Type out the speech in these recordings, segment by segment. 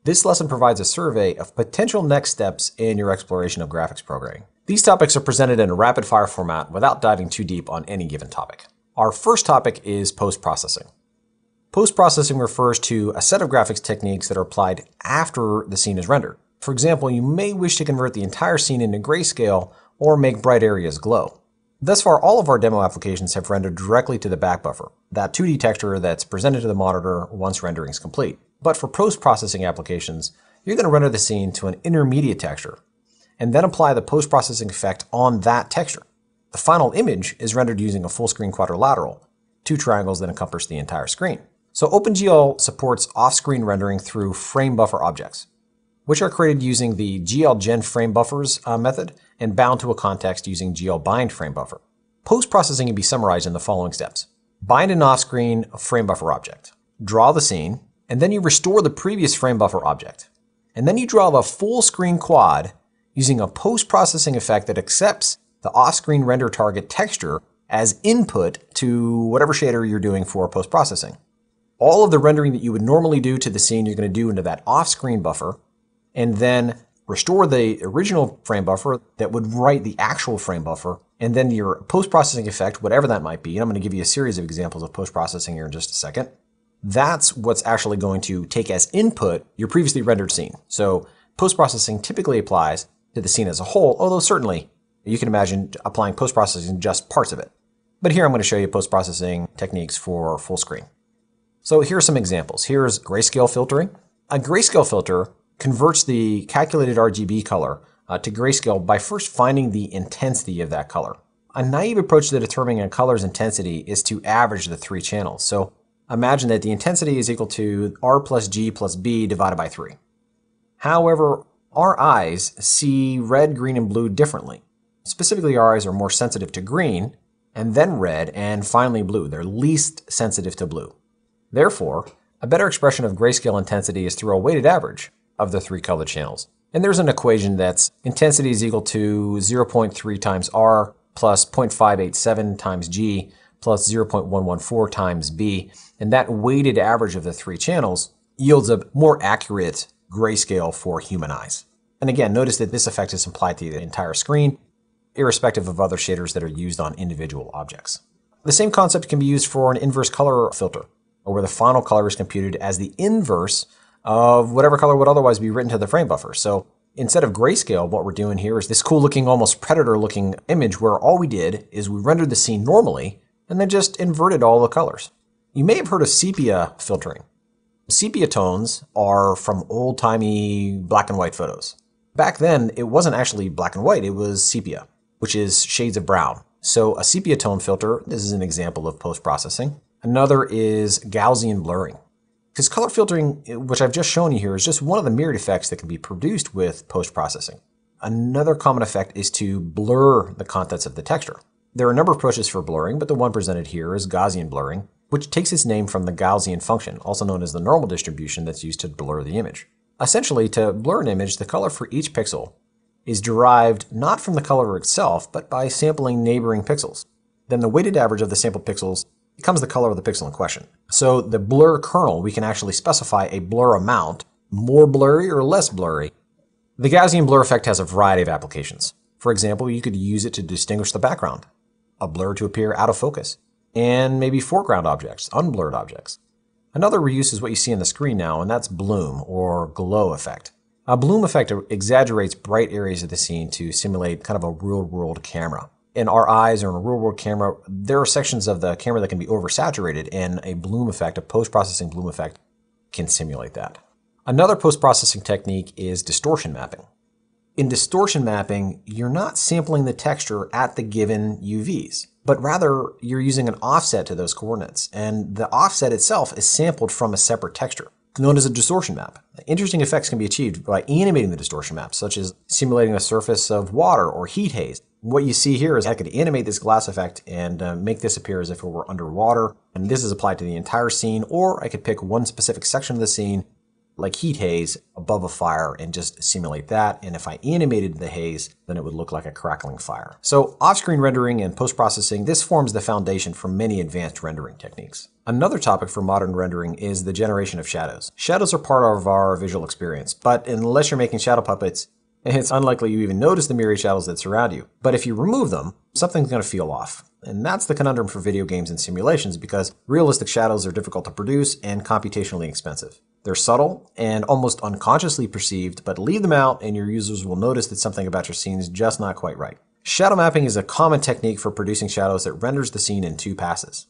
This lesson provides a survey of potential next steps in your exploration of graphics programming. These topics are presented in a rapid-fire format without diving too deep on any given topic. Our first topic is post-processing. Post-processing refers to a set of graphics techniques that are applied after the scene is rendered. For example, you may wish to convert the entire scene into grayscale or make bright areas glow. Thus far, all of our demo applications have rendered directly to the back buffer, that 2D texture that's presented to the monitor once rendering is complete. But for post-processing applications, you're going to render the scene to an intermediate texture, and then apply the post-processing effect on that texture. The final image is rendered using a full-screen quadrilateral, 2 triangles that encompass the entire screen. So OpenGL supports off-screen rendering through frame buffer objects, which are created using the glgen frame buffers method and bound to a context using glbind frame buffer. Post-processing can be summarized in the following steps. Bind an off-screen frame buffer object, draw the scene, and then you restore the previous frame buffer object. And then you draw a full-screen quad using a post-processing effect that accepts the off-screen render target texture as input to whatever shader you're doing for post-processing. All of the rendering that you would normally do to the scene you're going to do into that off-screen buffer, and then restore the original frame buffer that would write the actual frame buffer, and then your post-processing effect, whatever that might be, and I'm going to give you a series of examples of post-processing here in just a second. That's what's actually going to take as input your previously rendered scene. So post-processing typically applies to the scene as a whole, although certainly you can imagine applying post-processing just parts of it. But here I'm going to show you post-processing techniques for full screen. So here are some examples. Here's grayscale filtering. A grayscale filter converts the calculated RGB color to grayscale by first finding the intensity of that color. A naive approach to determining a color's intensity is to average the 3 channels. So imagine that the intensity is equal to R plus G plus B divided by 3. However, our eyes see red, green, and blue differently. Specifically, our eyes are more sensitive to green, and then red, and finally blue. They're least sensitive to blue. Therefore, a better expression of grayscale intensity is through a weighted average of the 3 color channels. And there's an equation that's intensity is equal to 0.3 times R plus 0.587 times G plus 0.114 times B. And that weighted average of the 3 channels yields a more accurate grayscale for human eyes. And again, notice that this effect is applied to the entire screen, irrespective of other shaders that are used on individual objects. The same concept can be used for an inverse color filter, where the final color is computed as the inverse of whatever color would otherwise be written to the frame buffer. So instead of grayscale, what we're doing here is this cool looking, almost predator looking image where all we did is we rendered the scene normally and then just inverted all the colors. You may have heard of sepia filtering. Sepia tones are from old-timey black and white photos. Back then, it wasn't actually black and white, it was sepia, which is shades of brown. So a sepia tone filter, this is an example of post-processing. Another is Gaussian blurring. Because color filtering, which I've just shown you here, is just one of the myriad effects that can be produced with post-processing. Another common effect is to blur the contents of the texture. There are a number of approaches for blurring, but the one presented here is Gaussian blurring, which takes its name from the Gaussian function, also known as the normal distribution that's used to blur the image. Essentially, to blur an image, the color for each pixel is derived not from the color itself, but by sampling neighboring pixels. Then the weighted average of the sampled pixels becomes the color of the pixel in question. So the blur kernel, we can actually specify a blur amount, more blurry or less blurry. The Gaussian blur effect has a variety of applications. For example, you could use it to distinguish the background, a blur to appear out of focus, and maybe foreground objects, unblurred objects. Another reuse is what you see on the screen now, and that's bloom or glow effect. A bloom effect exaggerates bright areas of the scene to simulate kind of a real-world camera. In our eyes or in a real-world camera, there are sections of the camera that can be oversaturated, and a bloom effect, a post-processing bloom effect, can simulate that. Another post-processing technique is distortion mapping. In distortion mapping, you're not sampling the texture at the given UVs, but rather you're using an offset to those coordinates, and the offset itself is sampled from a separate texture, known as a distortion map. Interesting effects can be achieved by animating the distortion map, such as simulating a surface of water or heat haze. What you see here is I could animate this glass effect and make this appear as if it were underwater, and this is applied to the entire scene, or I could pick one specific section of the scene like heat haze above a fire and just simulate that. And if I animated the haze, then it would look like a crackling fire. So off-screen rendering and post-processing, this forms the foundation for many advanced rendering techniques. Another topic for modern rendering is the generation of shadows. Shadows are part of our visual experience, but unless you're making shadow puppets, it's unlikely you even notice the myriad shadows that surround you. But if you remove them, something's going to feel off. And that's the conundrum for video games and simulations, because realistic shadows are difficult to produce and computationally expensive. They're subtle and almost unconsciously perceived, but leave them out and your users will notice that something about your scene is just not quite right. Shadow mapping is a common technique for producing shadows that renders the scene in two passes.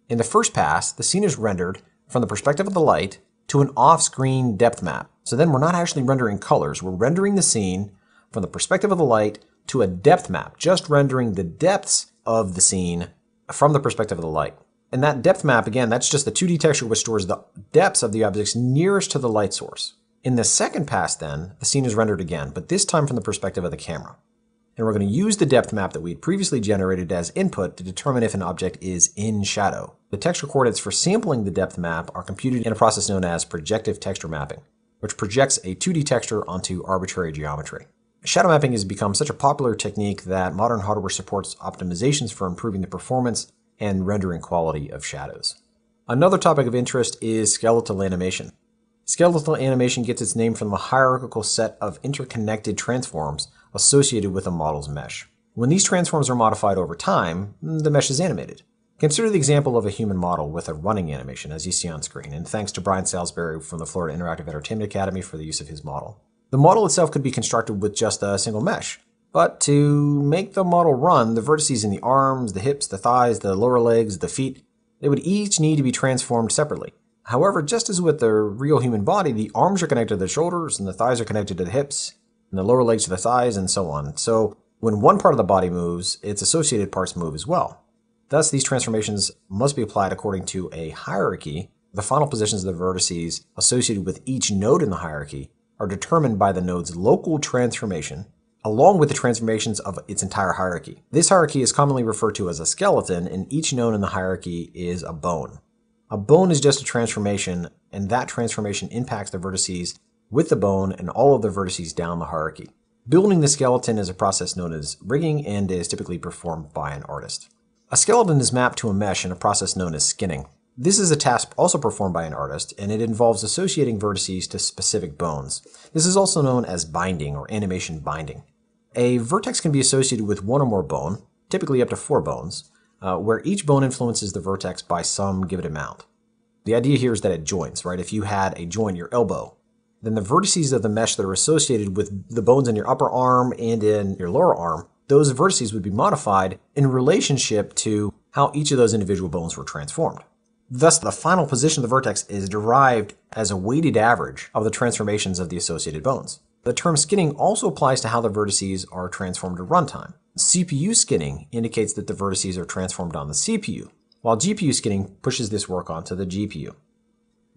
In the first pass, the scene is rendered from the perspective of the light to an off-screen depth map. So then we're not actually rendering colors, we're rendering the scene from the perspective of the light to a depth map, just rendering the depths of the scene from the perspective of the light. And that depth map, again, that's just the 2D texture which stores the depths of the objects nearest to the light source. In the second pass then, the scene is rendered again, but this time from the perspective of the camera. And we're going to use the depth map that we had previously generated as input to determine if an object is in shadow. The texture coordinates for sampling the depth map are computed in a process known as projective texture mapping, which projects a 2D texture onto arbitrary geometry. Shadow mapping has become such a popular technique that modern hardware supports optimizations for improving the performance and rendering quality of shadows. Another topic of interest is skeletal animation. Skeletal animation gets its name from the hierarchical set of interconnected transforms associated with a model's mesh. When these transforms are modified over time, the mesh is animated. Consider the example of a human model with a running animation, as you see on screen, and thanks to Brian Salisbury from the Florida Interactive Entertainment Academy for the use of his model. The model itself could be constructed with just a single mesh, but to make the model run, the vertices in the arms, the hips, the thighs, the lower legs, the feet, they would each need to be transformed separately. However, just as with the real human body, the arms are connected to the shoulders, and the thighs are connected to the hips, and the lower legs to the thighs, and so on. So when one part of the body moves, its associated parts move as well. Thus, these transformations must be applied according to a hierarchy. The final positions of the vertices associated with each node in the hierarchy are determined by the node's local transformation, along with the transformations of its entire hierarchy. This hierarchy is commonly referred to as a skeleton, and each node in the hierarchy is a bone. A bone is just a transformation, and that transformation impacts the vertices with the bone and all of the vertices down the hierarchy. Building the skeleton is a process known as rigging and is typically performed by an artist. A skeleton is mapped to a mesh in a process known as skinning. This is a task also performed by an artist, and it involves associating vertices to specific bones. This is also known as binding or animation binding. A vertex can be associated with one or more bone, typically up to 4 bones, where each bone influences the vertex by some given amount. The idea here is that it joins, right? If you had a joint, your elbow, then the vertices of the mesh that are associated with the bones in your upper arm and in your lower arm, those vertices would be modified in relationship to how each of those individual bones were transformed. Thus, the final position of the vertex is derived as a weighted average of the transformations of the associated bones. The term skinning also applies to how the vertices are transformed at runtime. CPU skinning indicates that the vertices are transformed on the CPU, while GPU skinning pushes this work onto the GPU.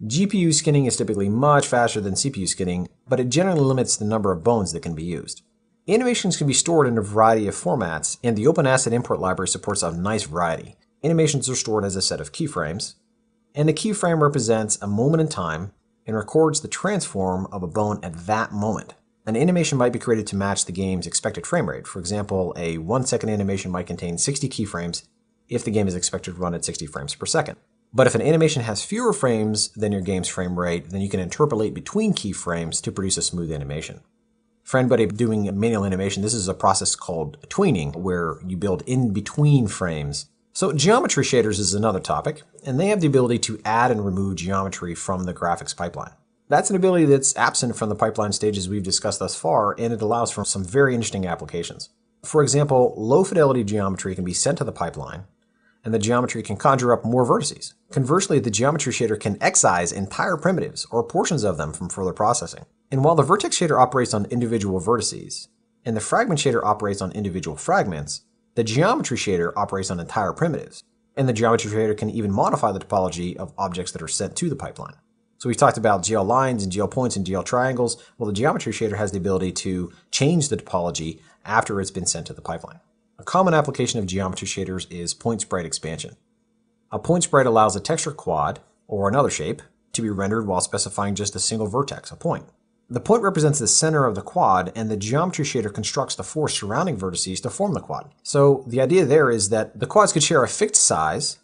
GPU skinning is typically much faster than CPU skinning, but it generally limits the number of bones that can be used. Animations can be stored in a variety of formats, and the Open Asset Import Library supports a nice variety. Animations are stored as a set of keyframes, and the keyframe represents a moment in time and records the transform of a bone at that moment. An animation might be created to match the game's expected frame rate. For example, a 1-second animation might contain 60 keyframes if the game is expected to run at 60 frames per second. But if an animation has fewer frames than your game's frame rate, then you can interpolate between keyframes to produce a smooth animation. For anybody doing manual animation, this is a process called tweening, where you build in between frames. So geometry shaders is another topic, and they have the ability to add and remove geometry from the graphics pipeline. That's an ability that's absent from the pipeline stages we've discussed thus far, and it allows for some very interesting applications. For example, low-fidelity geometry can be sent to the pipeline, and the geometry can conjure up more vertices. Conversely, the geometry shader can excise entire primitives or portions of them from further processing. And while the vertex shader operates on individual vertices, and the fragment shader operates on individual fragments, the geometry shader operates on entire primitives. And the geometry shader can even modify the topology of objects that are sent to the pipeline. So we've talked about GL lines and GL points and GL triangles. Well, the geometry shader has the ability to change the topology after it's been sent to the pipeline. A common application of geometry shaders is point sprite expansion. A point sprite allows a texture quad, or another shape, to be rendered while specifying just a single vertex, a point. The point represents the center of the quad, and the geometry shader constructs the four surrounding vertices to form the quad. So the idea there is that the quads could share a fixed size,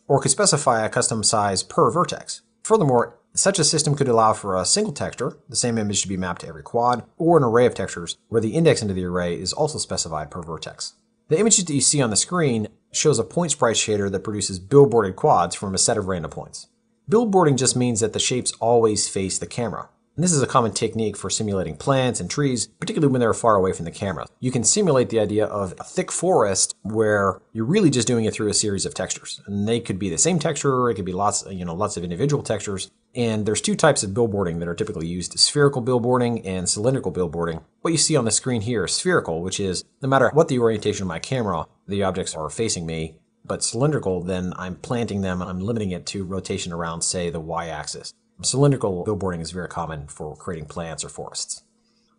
or could specify a custom size per vertex. Furthermore, such a system could allow for a single texture, the same image to be mapped to every quad, or an array of textures where the index into the array is also specified per vertex. The image that you see on the screen shows a point sprite shader that produces billboarded quads from a set of random points. Billboarding just means that the shapes always face the camera. And this is a common technique for simulating plants and trees, particularly when they're far away from the camera. You can simulate the idea of a thick forest where you're really just doing it through a series of textures. And they could be the same texture, it could be lots of individual textures. And there's two types of billboarding that are typically used, spherical billboarding and cylindrical billboarding. What you see on the screen here is spherical, which is no matter what the orientation of my camera, the objects are facing me. But cylindrical, then I'm planting them, I'm limiting it to rotation around, say, the y-axis. Cylindrical billboarding is very common for creating plants or forests.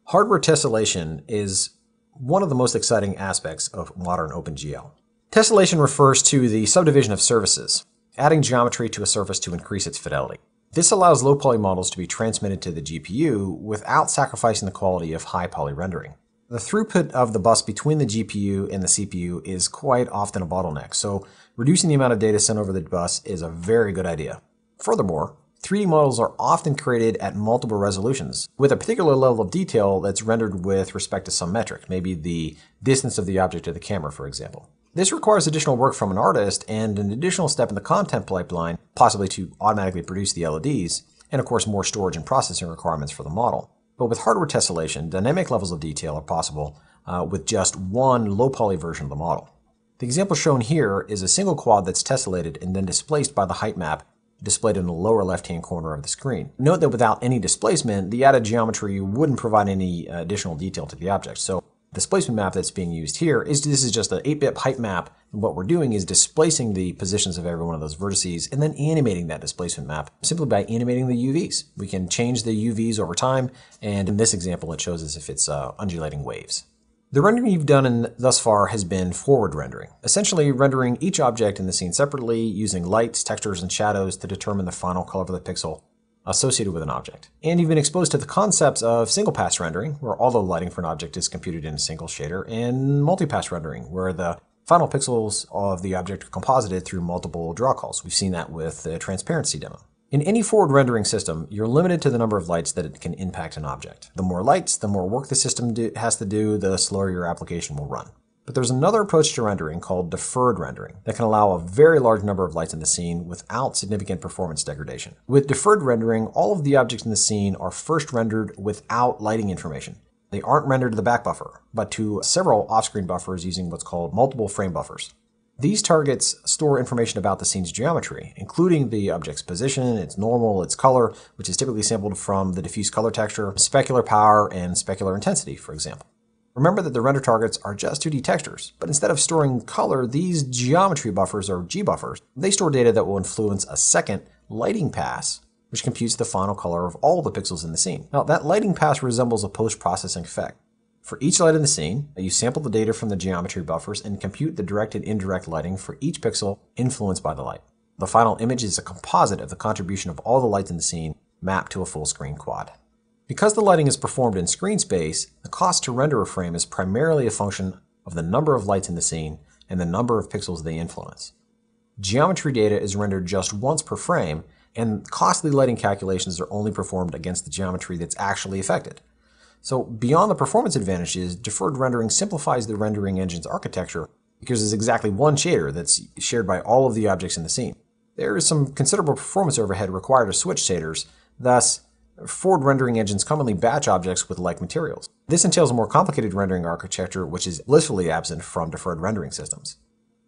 Hardware tessellation is one of the most exciting aspects of modern OpenGL. Tessellation refers to the subdivision of surfaces, adding geometry to a surface to increase its fidelity. This allows low poly models to be transmitted to the GPU without sacrificing the quality of high poly rendering. The throughput of the bus between the GPU and the CPU is quite often a bottleneck, so reducing the amount of data sent over the bus is a very good idea. Furthermore, 3D models are often created at multiple resolutions, with a particular level of detail that's rendered with respect to some metric, maybe the distance of the object to the camera, for example. This requires additional work from an artist and an additional step in the content pipeline, possibly to automatically produce the LEDs, and of course more storage and processing requirements for the model. But with hardware tessellation, dynamic levels of detail are possible with just one low-poly version of the model. The example shown here is a single quad that's tessellated and then displaced by the height map displayed in the lower left-hand corner of the screen. Note that without any displacement, the added geometry wouldn't provide any additional detail to the object. So the displacement map that's being used here this is just an 8-bit height map. And what we're doing is displacing the positions of every one of those vertices and then animating that displacement map simply by animating the UVs. We can change the UVs over time, and in this example, it shows as if it's undulating waves. The rendering you've done thus far has been forward rendering, essentially rendering each object in the scene separately using lights, textures, and shadows to determine the final color of the pixel associated with an object. And you've been exposed to the concepts of single-pass rendering, where all the lighting for an object is computed in a single shader, and multi-pass rendering, where the final pixels of the object are composited through multiple draw calls. We've seen that with the transparency demo. In any forward rendering system, you're limited to the number of lights that it can impact an object. The more lights, the more work the system has to do, the slower your application will run. But there's another approach to rendering called deferred rendering that can allow a very large number of lights in the scene without significant performance degradation. With deferred rendering, all of the objects in the scene are first rendered without lighting information. They aren't rendered to the back buffer, but to several off-screen buffers using what's called multiple frame buffers. These targets store information about the scene's geometry, including the object's position, its normal, its color, which is typically sampled from the diffuse color texture, specular power, and specular intensity, for example. Remember that the render targets are just 2D textures, but instead of storing color, these geometry buffers, or G-buffers, they store data that will influence a second lighting pass, which computes the final color of all the pixels in the scene. Now, that lighting pass resembles a post-processing effect. For each light in the scene, you sample the data from the geometry buffers and compute the direct and indirect lighting for each pixel influenced by the light. The final image is a composite of the contribution of all the lights in the scene mapped to a full screen quad. Because the lighting is performed in screen space, the cost to render a frame is primarily a function of the number of lights in the scene and the number of pixels they influence. Geometry data is rendered just once per frame, and costly lighting calculations are only performed against the geometry that's actually affected. So beyond the performance advantages, deferred rendering simplifies the rendering engine's architecture because there's exactly one shader that's shared by all of the objects in the scene. There is some considerable performance overhead required to switch shaders, thus forward rendering engines commonly batch objects with like materials. This entails a more complicated rendering architecture which is blissfully absent from deferred rendering systems.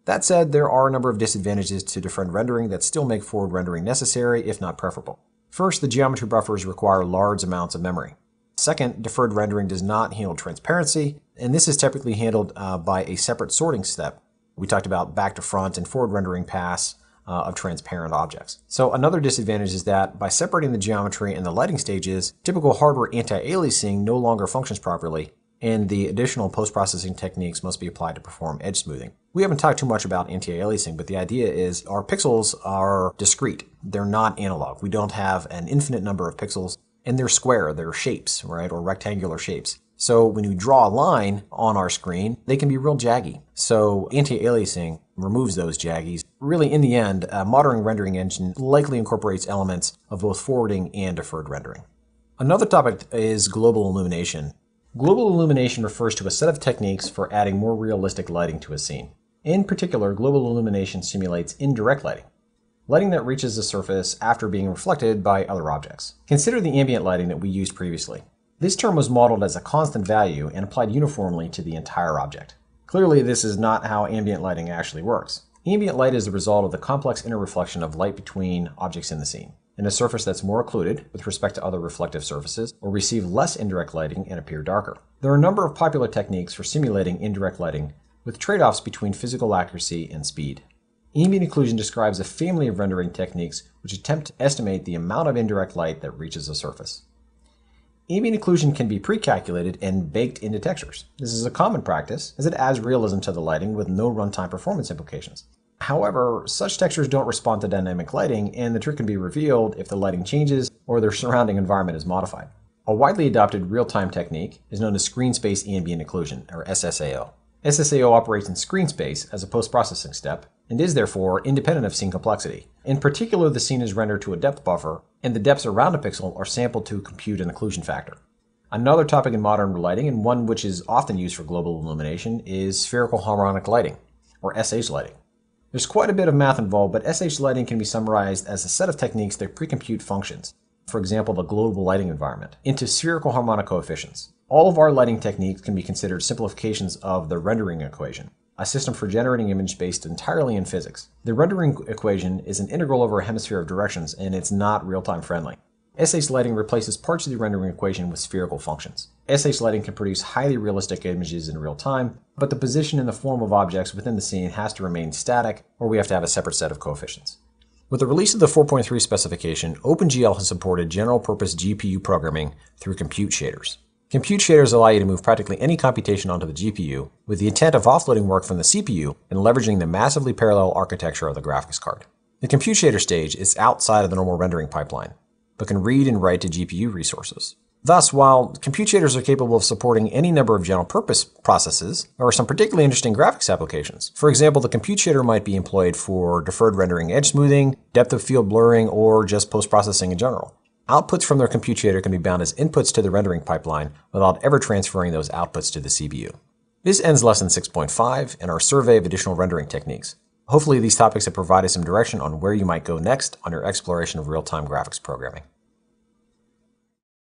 That said, there are a number of disadvantages to deferred rendering that still make forward rendering necessary, if not preferable. First, the geometry buffers require large amounts of memory. Second, deferred rendering does not handle transparency, and this is typically handled by a separate sorting step. We talked about back to front and forward rendering pass of transparent objects. So another disadvantage is that by separating the geometry and the lighting stages, typical hardware anti-aliasing no longer functions properly, and the additional post-processing techniques must be applied to perform edge smoothing. We haven't talked too much about anti-aliasing, but the idea is our pixels are discrete. They're not analog. We don't have an infinite number of pixels, and they're square. They're shapes, right, or rectangular shapes. So when we draw a line on our screen, they can be real jaggy. So anti-aliasing removes those jaggies. Really, in the end, a modern rendering engine likely incorporates elements of both forwarding and deferred rendering. Another topic is global illumination. Global illumination refers to a set of techniques for adding more realistic lighting to a scene. In particular, global illumination simulates indirect lighting, lighting that reaches the surface after being reflected by other objects. Consider the ambient lighting that we used previously. This term was modeled as a constant value and applied uniformly to the entire object. Clearly, this is not how ambient lighting actually works. Ambient light is the result of the complex interreflection of light between objects in the scene. In a surface that's more occluded with respect to other reflective surfaces will receive less indirect lighting and appear darker. There are a number of popular techniques for simulating indirect lighting with trade-offs between physical accuracy and speed. Ambient occlusion describes a family of rendering techniques which attempt to estimate the amount of indirect light that reaches a surface. Ambient occlusion can be pre-calculated and baked into textures. This is a common practice as it adds realism to the lighting with no runtime performance implications. However, such textures don't respond to dynamic lighting, and the trick can be revealed if the lighting changes or their surrounding environment is modified. A widely adopted real-time technique is known as screen space ambient occlusion, or SSAO. SSAO operates in screen space as a post-processing step and is therefore independent of scene complexity. In particular, the scene is rendered to a depth buffer, and the depths around a pixel are sampled to compute an occlusion factor. Another topic in modern lighting, and one which is often used for global illumination, is spherical harmonic lighting, or SH lighting. There's quite a bit of math involved, but SH lighting can be summarized as a set of techniques that pre-compute functions, for example the global lighting environment, into spherical harmonic coefficients. All of our lighting techniques can be considered simplifications of the rendering equation, a system for generating image based entirely in physics. The rendering equation is an integral over a hemisphere of directions, and it's not real-time friendly. SH lighting replaces parts of the rendering equation with spherical functions. SH lighting can produce highly realistic images in real time, but the position and the form of objects within the scene has to remain static, or we have to have a separate set of coefficients. With the release of the 4.3 specification, OpenGL has supported general-purpose GPU programming through compute shaders. Compute shaders allow you to move practically any computation onto the GPU with the intent of offloading work from the CPU and leveraging the massively parallel architecture of the graphics card. The compute shader stage is outside of the normal rendering pipeline, but can read and write to GPU resources. Thus, while compute shaders are capable of supporting any number of general-purpose processes, there are some particularly interesting graphics applications. For example, the compute shader might be employed for deferred rendering edge smoothing, depth of field blurring, or just post-processing in general. Outputs from their compute shader can be bound as inputs to the rendering pipeline without ever transferring those outputs to the CPU. This ends lesson 6.5 and our survey of additional rendering techniques. Hopefully these topics have provided some direction on where you might go next on your exploration of real-time graphics programming.